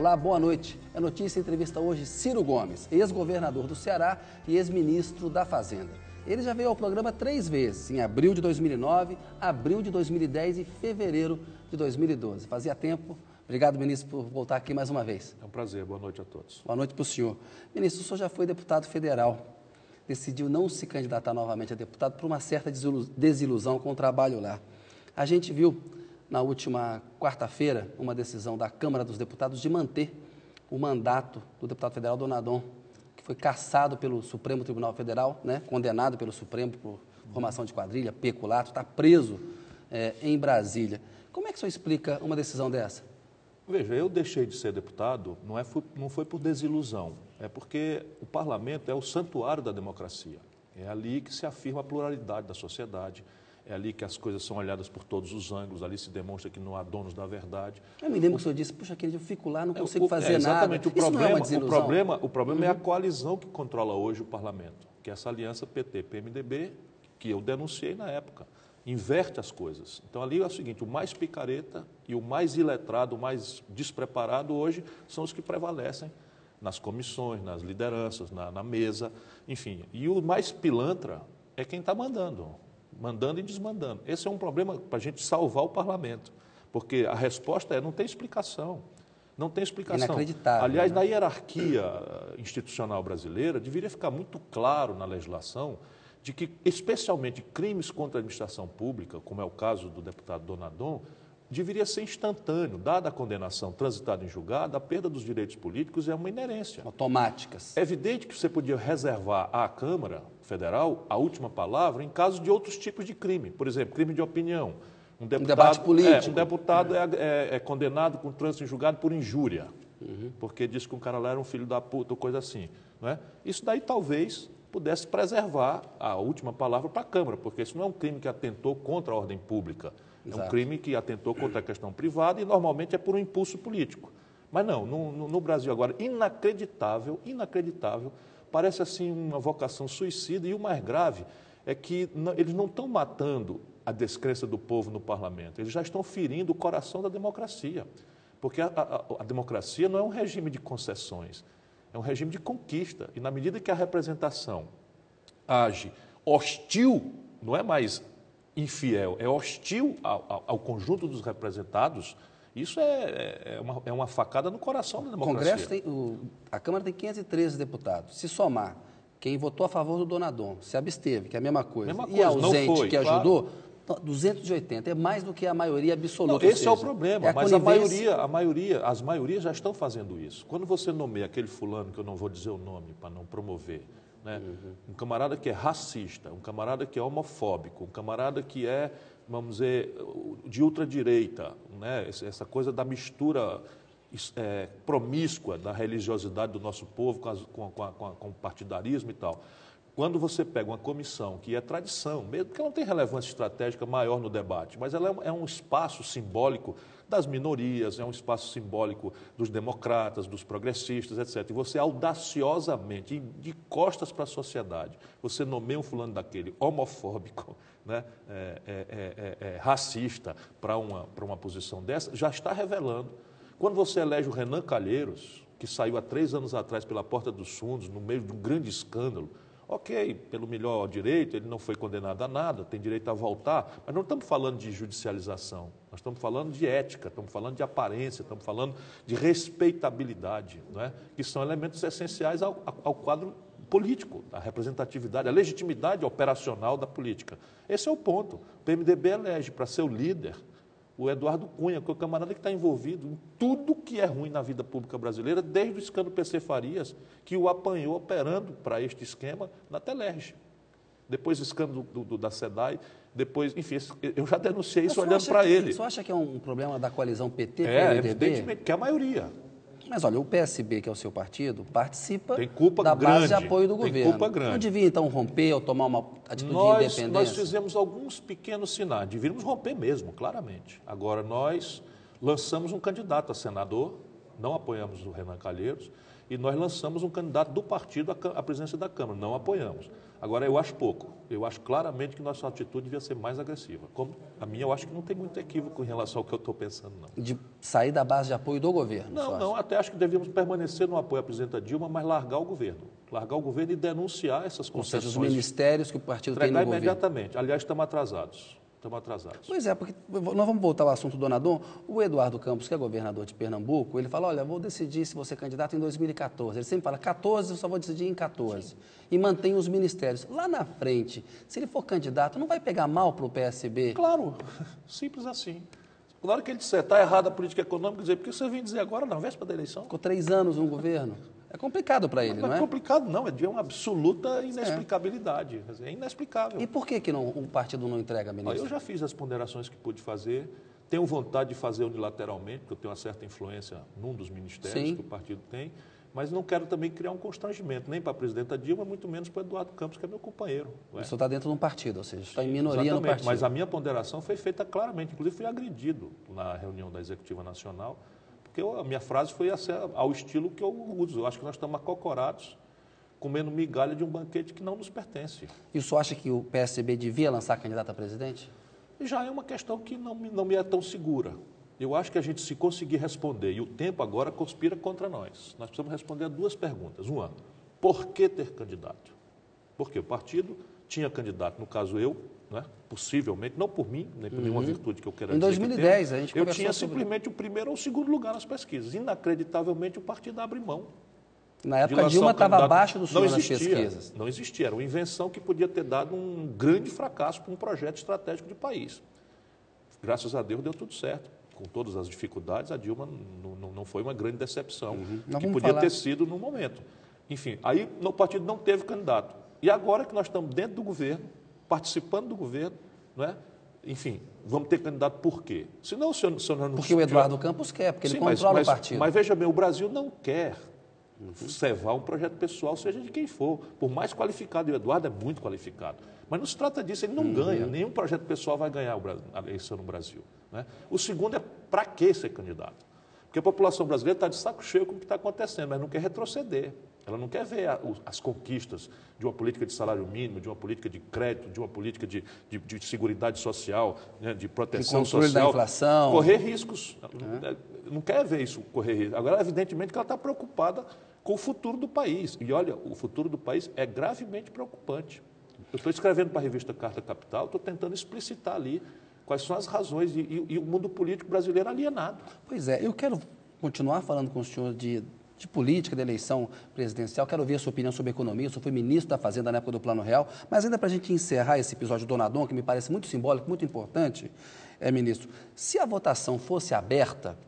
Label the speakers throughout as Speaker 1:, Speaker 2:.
Speaker 1: Olá, boa noite. É notícia e entrevista hoje Ciro Gomes, ex-governador do Ceará e ex-ministro da Fazenda. Ele já veio ao programa 3 vezes, em abril de 2009, abril de 2010 e fevereiro de 2012. Fazia tempo. Obrigado, ministro, por voltar aqui mais uma vez.
Speaker 2: É um prazer. Boa noite a todos.
Speaker 1: Boa noite para o senhor. Ministro, o senhor já foi deputado federal. Decidiu não se candidatar novamente a deputado por uma certa desilusão com o trabalho lá. A gente viu na última quarta-feira uma decisão da Câmara dos Deputados de manter o mandato do deputado federal Donadon, que foi cassado pelo Supremo Tribunal Federal, né, condenado pelo Supremo por formação de quadrilha, peculato, está preso em Brasília. Como é que o senhor explica uma decisão dessa?
Speaker 2: Veja, eu deixei de ser deputado, não foi por desilusão, é porque o parlamento é o santuário da democracia. É ali que se afirma a pluralidade da sociedade, é ali que as coisas são olhadas por todos os ângulos, ali se demonstra que não há donos da verdade.
Speaker 1: Eu me lembro que o senhor disse, puxa, querido, eu fico lá, não consigo fazer nada.
Speaker 2: Exatamente, o problema é a coalizão que controla hoje o parlamento, que é essa aliança PT-PMDB, que eu denunciei na época. Inverte as coisas. Então, ali é o seguinte, o mais picareta e o mais iletrado, o mais despreparado hoje são os que prevalecem nas comissões, nas lideranças, na mesa, enfim. E o mais pilantra é quem está mandando e desmandando. Esse é um problema para a gente salvar o parlamento, porque a resposta é não tem explicação. Não tem explicação.
Speaker 1: Inacreditável.
Speaker 2: Aliás,
Speaker 1: né?
Speaker 2: na hierarquia institucional brasileira, deveria ficar muito claro na legislação de que, especialmente, crimes contra a administração pública, como é o caso do deputado Donadon, deveria ser instantâneo. Dada a condenação transitada em julgado, a perda dos direitos políticos é uma inerência.
Speaker 1: Automáticas.
Speaker 2: É evidente que você podia reservar à Câmara Federal a última palavra em caso de outros tipos de crime. Por exemplo, crime de opinião.
Speaker 1: Um debate político.
Speaker 2: Um deputado é condenado com trânsito em julgado por injúria, porque disse que um cara lá era um filho da puta ou coisa assim. Não é? Isso daí talvez pudesse preservar a última palavra para a Câmara, porque isso não é um crime que atentou contra a ordem pública.
Speaker 1: Exato.
Speaker 2: É um crime que atentou contra a questão privada e normalmente é por um impulso político. Mas não, no Brasil agora, inacreditável, parece assim uma vocação suicida e o mais grave é que eles não estão matando a descrença do povo no parlamento, eles já estão ferindo o coração da democracia, porque a democracia não é um regime de concessões, é um regime de conquista. E na medida que a representação age hostil, não é mais infiel, é hostil ao conjunto dos representados, isso é uma facada no coração da democracia.
Speaker 1: A Câmara tem 513 deputados. Se somar quem votou a favor do Donadon, se absteve, que é a mesma coisa, e ausente, que ajudou, claro. 280, é mais do que a maioria absoluta.
Speaker 2: Não, esse é o problema, mas as maiorias já estão fazendo isso. Quando você nomeia aquele fulano, que eu não vou dizer o nome para não promover, né? Um camarada que é racista, um camarada que é homofóbico, um camarada que é, vamos dizer, de ultradireita, né? Essa coisa da mistura promíscua da religiosidade do nosso povo com o partidarismo e tal. Quando você pega uma comissão que é tradição, mesmo que ela não tenha relevância estratégica maior no debate, mas ela é um espaço simbólico das minorias, é um espaço simbólico dos democratas, dos progressistas, etc. E você audaciosamente, de costas para a sociedade, você nomeia um fulano daquele homofóbico, né, racista para uma posição dessa, já está revelando. Quando você elege o Renan Calheiros, que saiu há 3 anos atrás pela porta dos fundos, no meio de um grande escândalo, ok, pelo melhor direito, ele não foi condenado a nada, tem direito a voltar, mas não estamos falando de judicialização, nós estamos falando de ética, estamos falando de aparência, estamos falando de respeitabilidade, não é? Que são elementos essenciais ao quadro político, a representatividade, a legitimidade operacional da política. Esse é o ponto. O PMDB elege para ser o líder o Eduardo Cunha, que é o camarada que está envolvido em tudo que é ruim na vida pública brasileira, desde o escândalo PC Farias, que o apanhou operando para este esquema na Telerge. Depois o escândalo da SEDAI, depois, enfim, eu já denunciei isso olhando para ele.
Speaker 1: Você acha que é um problema da coalizão PT-PMDB?
Speaker 2: Evidentemente, que é a maioria.
Speaker 1: Mas olha, o PSB, que é o seu partido, participa
Speaker 2: da
Speaker 1: base de apoio do
Speaker 2: governo.
Speaker 1: Tem
Speaker 2: culpa grande.
Speaker 1: Não devia, então, romper ou tomar uma atitude de independência?
Speaker 2: Nós fizemos alguns pequenos sinais, devíamos romper mesmo, claramente. Agora, nós lançamos um candidato a senador, não apoiamos o Renan Calheiros, e nós lançamos um candidato do partido à presidência da Câmara, não apoiamos. Agora, eu acho pouco. Eu acho claramente que nossa atitude devia ser mais agressiva. Como a minha, eu acho que não tem muito equívoco em relação ao que eu estou pensando, não.
Speaker 1: De sair da base de apoio do governo?
Speaker 2: Não, até acho que devíamos permanecer no apoio à presidenta Dilma, mas largar o governo. Largar o governo e denunciar essas concessões.
Speaker 1: Ou seja, os ministérios que o partido tem no governo.
Speaker 2: Imediatamente. Aliás, estamos atrasados.
Speaker 1: Pois é, porque nós vamos voltar ao assunto do Donadon. O Eduardo Campos, que é governador de Pernambuco, ele fala, olha, vou decidir se vou ser candidato em 2014. Ele sempre fala, 14, eu só vou decidir em 14. E mantém os ministérios. Lá na frente, se ele for candidato, não vai pegar mal para o PSB?
Speaker 2: Claro, simples assim. Na hora que ele disser, está errada a política econômica, dizer, porque você vem dizer agora, na véspera da eleição?
Speaker 1: Ficou 3 anos no governo. É complicado para ele, não é?
Speaker 2: Não é complicado, não. É de uma absoluta inexplicabilidade. É inexplicável.
Speaker 1: E por que o partido não entrega, ministro?
Speaker 2: Eu já fiz as ponderações que pude fazer. Tenho vontade de fazer unilateralmente, porque eu tenho uma certa influência num dos ministérios que o partido tem. Mas não quero também criar um constrangimento, nem para a presidenta Dilma, muito menos para o Eduardo Campos, que é meu companheiro.
Speaker 1: O senhor está dentro de um partido, ou seja, está em minoria no partido.
Speaker 2: Mas a minha ponderação foi feita claramente. Inclusive, fui agredido na reunião da Executiva Nacional, porque a minha frase foi ao estilo que eu uso. Eu acho que nós estamos acocorados, comendo migalha de um banquete que não nos pertence.
Speaker 1: E o senhor acha que o PSB devia lançar candidato a presidente?
Speaker 2: Já é uma questão que não me é tão segura. Eu acho que a gente, se conseguir responder, e o tempo agora conspira contra nós, nós precisamos responder a 2 perguntas. Uma, por que ter candidato? Porque o partido tinha candidato, no caso eu, né, possivelmente, não por mim, nem por nenhuma virtude que eu queira dizer.
Speaker 1: Em 2010, a gente
Speaker 2: eu tinha simplesmente o primeiro ou o segundo lugar nas pesquisas. Inacreditavelmente, o partido abre mão.
Speaker 1: Na época, Dilma estava abaixo do senhor nas pesquisas.
Speaker 2: Não existia. Era uma invenção que podia ter dado um grande fracasso para um projeto estratégico de país. Graças a Deus, deu tudo certo. Com todas as dificuldades, a Dilma não foi uma grande decepção, que podia ter sido no momento. Enfim, aí o partido não teve candidato. E agora que nós estamos dentro do governo, participando do governo, não é? Enfim, vamos ter candidato por quê? Senão, o senhor não...
Speaker 1: Porque o Eduardo Campos quer, porque ele controla o partido.
Speaker 2: Mas veja bem, o Brasil não quer cevar um projeto pessoal, seja de quem for. Por mais qualificado, e o Eduardo é muito qualificado. Mas não se trata disso, ele não ganha. Nenhum projeto pessoal vai ganhar a eleição no Brasil. Né? O segundo é para que ser candidato? Porque a população brasileira está de saco cheio com o que está acontecendo, mas não quer retroceder. Ela não quer ver as conquistas de uma política de salário mínimo, de uma política de crédito, de uma política de seguridade social, né, de proteção social.
Speaker 1: Da inflação.
Speaker 2: Correr riscos. Não quer ver isso correr riscos. Agora, evidentemente, que ela está preocupada com o futuro do país. E, olha, o futuro do país é gravemente preocupante. Eu estou escrevendo para a revista Carta Capital, estou tentando explicitar ali quais são as razões e o mundo político brasileiro alienado.
Speaker 1: Pois é, eu quero continuar falando com o senhor de política, de eleição presidencial, quero ouvir a sua opinião sobre economia, eu fui ministro da Fazenda na época do Plano Real, mas ainda para a gente encerrar esse episódio do Donadon, que me parece muito simbólico, muito importante, ministro, se a votação fosse aberta,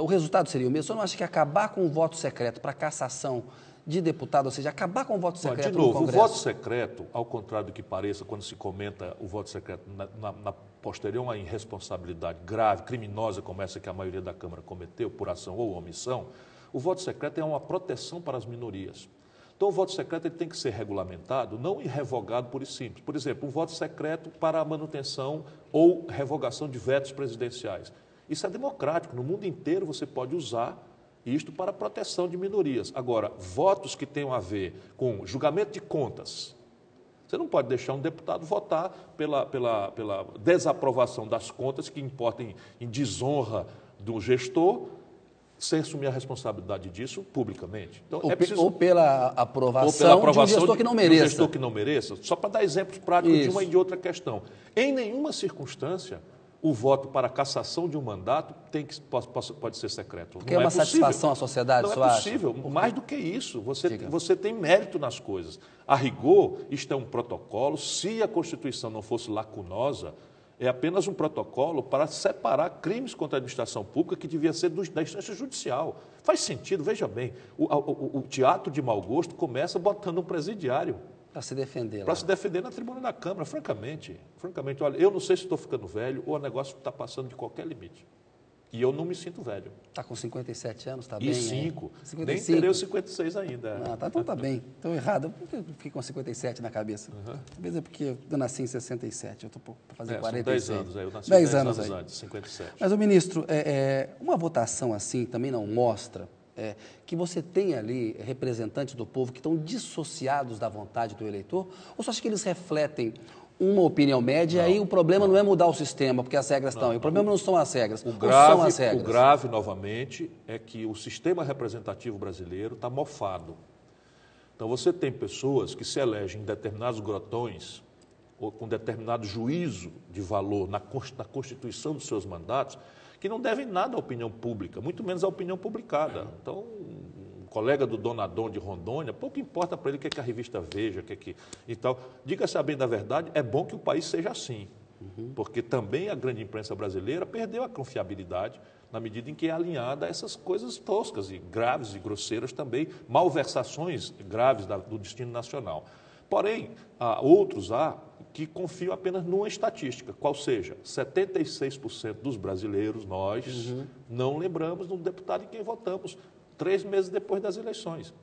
Speaker 1: o resultado seria o mesmo? O senhor não acha que acabar com o voto secreto para cassação de deputado, ou seja, acabar com o voto secreto no Congresso?
Speaker 2: De novo, o voto secreto, ao contrário do que pareça quando se comenta o voto secreto na posterior a uma irresponsabilidade grave, criminosa, como essa que a maioria da Câmara cometeu, por ação ou omissão, o voto secreto é uma proteção para as minorias. Então, o voto secreto ele tem que ser regulamentado, não irrevogado por isso simples. Por exemplo, um voto secreto para a manutenção ou revogação de vetos presidenciais. Isso é democrático. No mundo inteiro você pode usar isto para a proteção de minorias. Agora, votos que tenham a ver com julgamento de contas. Você não pode deixar um deputado votar pela desaprovação das contas que importam em desonra do gestor, sem assumir a responsabilidade disso publicamente. Então,
Speaker 1: ou pela aprovação de um gestor que não mereça.
Speaker 2: De um gestor que não mereça, só para dar exemplos práticos de uma e de outra questão. Em nenhuma circunstância, o voto para a cassação de um mandato pode ser secreto.
Speaker 1: Porque é uma satisfação à sociedade,
Speaker 2: não é possível. Mais do que isso, você tem mérito nas coisas. A rigor, isto é um protocolo. Se a Constituição não fosse lacunosa, é apenas um protocolo para separar crimes contra a administração pública que devia ser da instância judicial. Faz sentido, veja bem, o teatro de mau gosto começa botando um presidiário.
Speaker 1: Para se defender.
Speaker 2: Para se defender na tribuna da Câmara, francamente, olha, eu não sei se estou ficando velho ou o negócio está passando de qualquer limite. E eu não me sinto velho.
Speaker 1: Está com 57 anos, está bem?
Speaker 2: E 5. Nem terei os 56 ainda.
Speaker 1: Então está bem. Estou errado. Eu fiquei com 57 na cabeça. Talvez é porque eu nasci em 67. Eu estou para fazer 46.
Speaker 2: São 10 anos aí. Eu nasci
Speaker 1: 10 anos
Speaker 2: antes, 57.
Speaker 1: Mas, ministro, uma votação assim também não mostra que você tem ali representantes do povo que estão dissociados da vontade do eleitor? Ou você acha que eles refletem uma opinião média e aí o problema não é mudar o sistema, porque as regras estão aí. O problema não são as regras,
Speaker 2: o
Speaker 1: são as regras.
Speaker 2: O grave, novamente, é que o sistema representativo brasileiro está mofado. Então, você tem pessoas que se elegem em determinados grotões ou com determinado juízo de valor na constituição dos seus mandatos, que não devem nada à opinião pública, muito menos à opinião publicada. Então, um colega do Donadon de Rondônia, pouco importa para ele o que a revista Veja, e tal. Diga-se a bem da verdade, é bom que o país seja assim, porque também a grande imprensa brasileira perdeu a confiabilidade na medida em que é alinhada a essas coisas toscas e graves e grosseiras também, malversações graves do destino nacional. Porém, outros que confiam apenas numa estatística, qual seja, 76% dos brasileiros, nós, não lembramos de um deputado em quem votamos 3 meses depois das eleições.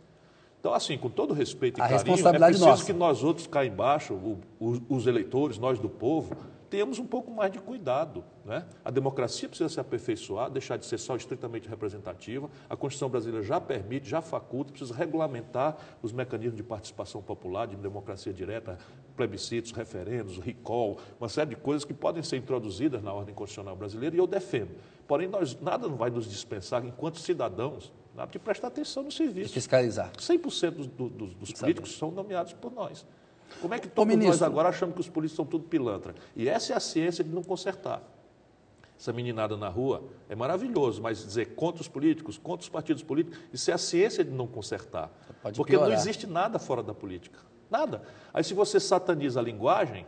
Speaker 2: Então, assim, com todo respeito e carinho, é preciso que nós outros cá embaixo, os eleitores, nós do povo, tenhamos um pouco mais de cuidado, né? A democracia precisa se aperfeiçoar, deixar de ser só estritamente representativa. A Constituição brasileira já permite, já faculta, precisa regulamentar os mecanismos de participação popular, de democracia direta, plebiscitos, referendos, recall, uma série de coisas que podem ser introduzidas na ordem constitucional brasileira e eu defendo. Porém, nada não vai nos dispensar, enquanto cidadãos, de prestar atenção no serviço.
Speaker 1: De fiscalizar.
Speaker 2: 100% dos políticos são nomeados por nós. Como é que todos nós agora achamos que os políticos são tudo pilantra? E essa é a ciência de não consertar. Essa meninada na rua é maravilhoso, mas dizer contra os políticos, contra os partidos políticos, isso é a ciência de não consertar. Porque não existe nada fora da política. Nada. Aí se você sataniza a linguagem,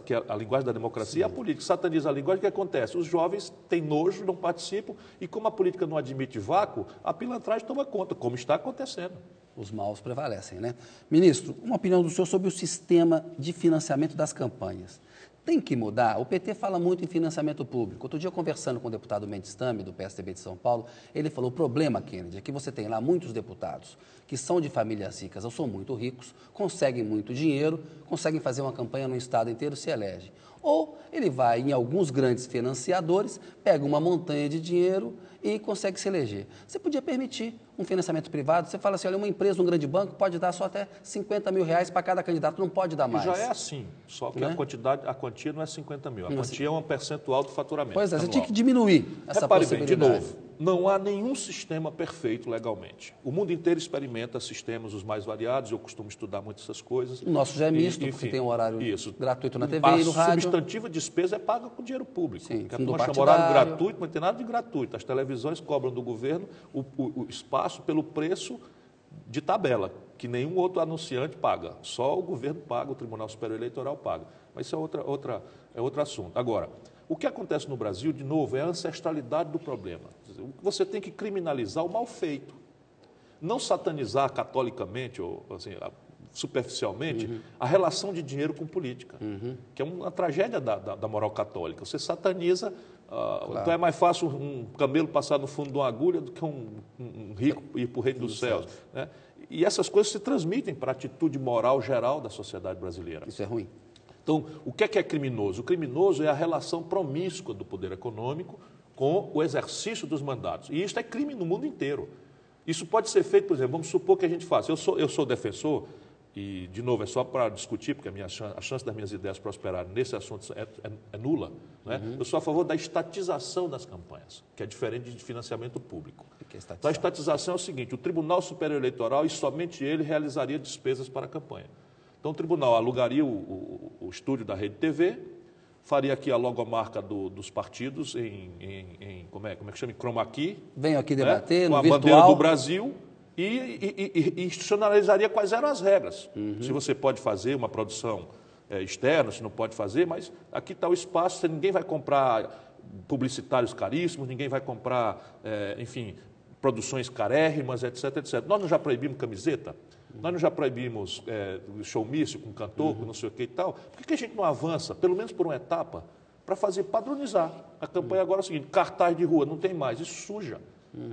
Speaker 2: que é a linguagem da democracia, a política sataniza a linguagem, o que acontece? Os jovens têm nojo, não participam, e como a política não admite vácuo, a pilantragem toma conta, como está acontecendo.
Speaker 1: Os maus prevalecem, né? Ministro, uma opinião do senhor sobre o sistema de financiamento das campanhas. Tem que mudar? O PT fala muito em financiamento público. Outro dia, conversando com o deputado Mendes Tame, do PSDB de São Paulo, ele falou, o problema, Kennedy, é que você tem lá muitos deputados que são de famílias ricas ou são muito ricos, conseguem muito dinheiro, conseguem fazer uma campanha no estado inteiro, se elege. Ou ele vai em alguns grandes financiadores, pega uma montanha de dinheiro e consegue se eleger. Você podia permitir um financiamento privado, você fala assim, olha, uma empresa, um grande banco pode dar só até 50 mil reais para cada candidato, não pode dar mais.
Speaker 2: Já é assim, só que a quantia não é 50 mil, a quantia é um percentual do faturamento.
Speaker 1: Pois é, você tinha que diminuir essa possibilidade.
Speaker 2: Bem, de novo, não há nenhum sistema perfeito legalmente. O mundo inteiro experimenta sistemas os mais variados, eu costumo estudar muito essas coisas.
Speaker 1: O nosso já é misto, porque tem um horário gratuito na TV e no rádio.
Speaker 2: A substantiva despesa é paga com dinheiro público.
Speaker 1: Sim,
Speaker 2: que a turma chama horário gratuito, mas não tem nada de gratuito. As televisões cobram do governo o espaço pelo preço de tabela, que nenhum outro anunciante paga. Só o governo paga, o Tribunal Superior Eleitoral paga. Mas isso é outro assunto. Agora, o que acontece no Brasil, de novo, é a ancestralidade do problema. Você tem que criminalizar o mal feito. Não satanizar catolicamente, ou assim, superficialmente, a relação de dinheiro com política, que é uma tragédia da moral católica. Você sataniza, claro. Então é mais fácil um camelo passar no fundo de uma agulha do que um rico ir para o reino dos céus. Né? E essas coisas se transmitem para a atitude moral geral da sociedade brasileira.
Speaker 1: Isso é ruim.
Speaker 2: Então, o que é criminoso? O criminoso é a relação promíscua do poder econômico com o exercício dos mandatos. E isso é crime no mundo inteiro. Isso pode ser feito, por exemplo, vamos supor que a gente faça. Eu sou defensor, e, de novo, é só para discutir, porque a chance das minhas ideias prosperarem nesse assunto é nula. Né? Eu sou a favor da estatização das campanhas, que é diferente de financiamento público. Então, a estatização é o seguinte, o Tribunal Superior Eleitoral, e somente ele, realizaria despesas para a campanha. Então, o tribunal alugaria o estúdio da Rede TV, faria aqui a logomarca dos partidos como é que chama? Em chroma key.
Speaker 1: Venho aqui debater,
Speaker 2: com
Speaker 1: no
Speaker 2: a
Speaker 1: virtual.
Speaker 2: bandeira do Brasil e institucionalizaria quais eram as regras. Se você pode fazer uma produção externa, se não pode fazer, mas aqui está o espaço, ninguém vai comprar publicitários caríssimos, ninguém vai comprar, enfim, produções carérrimas, etc, etc. Nós não já proibimos camiseta? Nós não já proibimos showmício com cantor, com não sei o que e tal? Por que a gente não avança, pelo menos por uma etapa, para padronizar? A campanha agora é o seguinte, cartaz de rua, não tem mais, isso suja.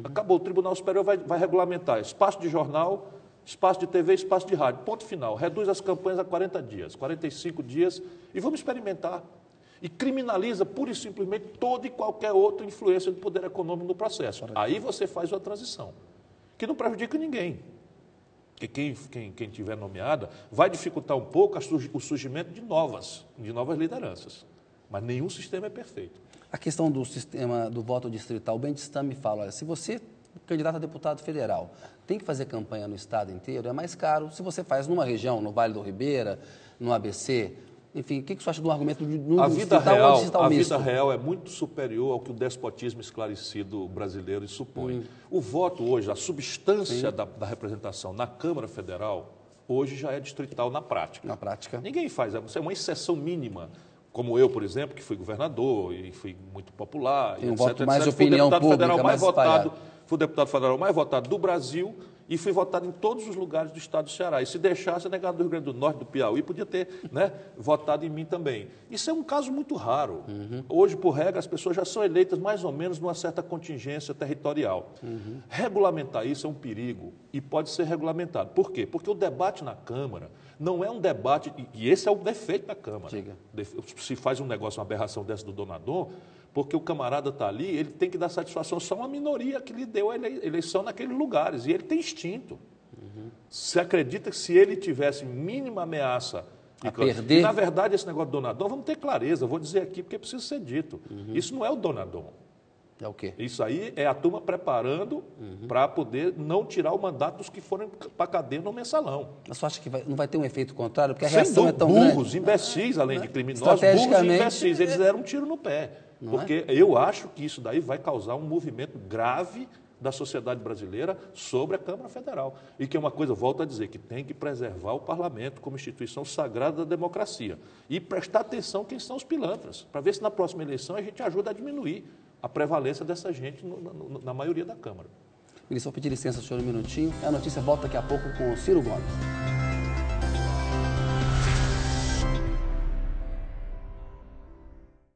Speaker 2: Acabou, o Tribunal Superior vai regulamentar espaço de jornal, espaço de TV, espaço de rádio, ponto final. Reduz as campanhas a 40 dias, 45 dias e vamos experimentar. E criminaliza pura e simplesmente toda e qualquer outra influência do poder econômico no processo. Aí você faz uma transição. que não prejudica ninguém. Porque quem tiver nomeada vai dificultar um pouco o surgimento de novas lideranças. Mas nenhum sistema é perfeito.
Speaker 1: A questão do sistema do voto distrital, o Bendistam me fala, olha, se você, candidato a deputado federal, tem que fazer campanha no estado inteiro, é mais caro. Se você faz numa região, no Vale do Ribeira, no ABC, enfim, o que você acha do argumento no distrital ou distrital misto?
Speaker 2: A vida real é muito superior ao que o despotismo esclarecido brasileiro supõe. O voto hoje, a substância da representação na Câmara Federal, hoje já é distrital na prática.
Speaker 1: Na prática.
Speaker 2: Ninguém faz, é uma exceção mínima. Como eu, por exemplo, que fui governador e fui muito popular.
Speaker 1: Tem um voto mais de opinião pública, mais espalhado.
Speaker 2: Fui o deputado federal mais votado do Brasil e fui votado em todos os lugares do estado do Ceará. E se deixasse, a negada do Rio Grande do Norte, do Piauí, podia ter, né, votado em mim também. Isso é um caso muito raro. Hoje, por regra, as pessoas já são eleitas mais ou menos numa certa contingência territorial. Regulamentar isso é um perigo e pode ser regulamentado. Por quê? Porque o debate na Câmara não é um debate, e esse é o defeito da Câmara.
Speaker 1: Diga.
Speaker 2: Se faz um negócio, uma aberração dessa do donador, porque o camarada está ali, ele tem que dar satisfação só a uma minoria que lhe deu a eleição naqueles lugares, e ele tem instinto. Se acredita que se ele tivesse mínima ameaça
Speaker 1: a perder...
Speaker 2: E, na verdade, esse negócio do donador, vamos ter clareza, eu vou dizer aqui porque precisa ser dito. Isso não é o donador.
Speaker 1: É o quê?
Speaker 2: Isso aí é a turma preparando para poder não tirar o mandato dos que forem para a cadeia no mensalão.
Speaker 1: Mas você acha que não vai ter um efeito contrário? Porque a
Speaker 2: Sem
Speaker 1: reação
Speaker 2: dúvida,
Speaker 1: é tão
Speaker 2: burros,
Speaker 1: grande.
Speaker 2: imbecis, além de criminosos, burros e imbecis. Eles deram um tiro no pé. Porque eu acho que isso daí vai causar um movimento grave da sociedade brasileira sobre a Câmara Federal. E que é uma coisa, volto a dizer, que tem que preservar o parlamento como instituição sagrada da democracia. E prestar atenção quem são os pilantras, para ver se na próxima eleição a gente ajuda a diminuir a prevalência dessa gente na maioria da Câmara.
Speaker 1: Ministro, vou pedir licença, senhor, um minutinho. A notícia volta daqui a pouco com o Ciro Gomes.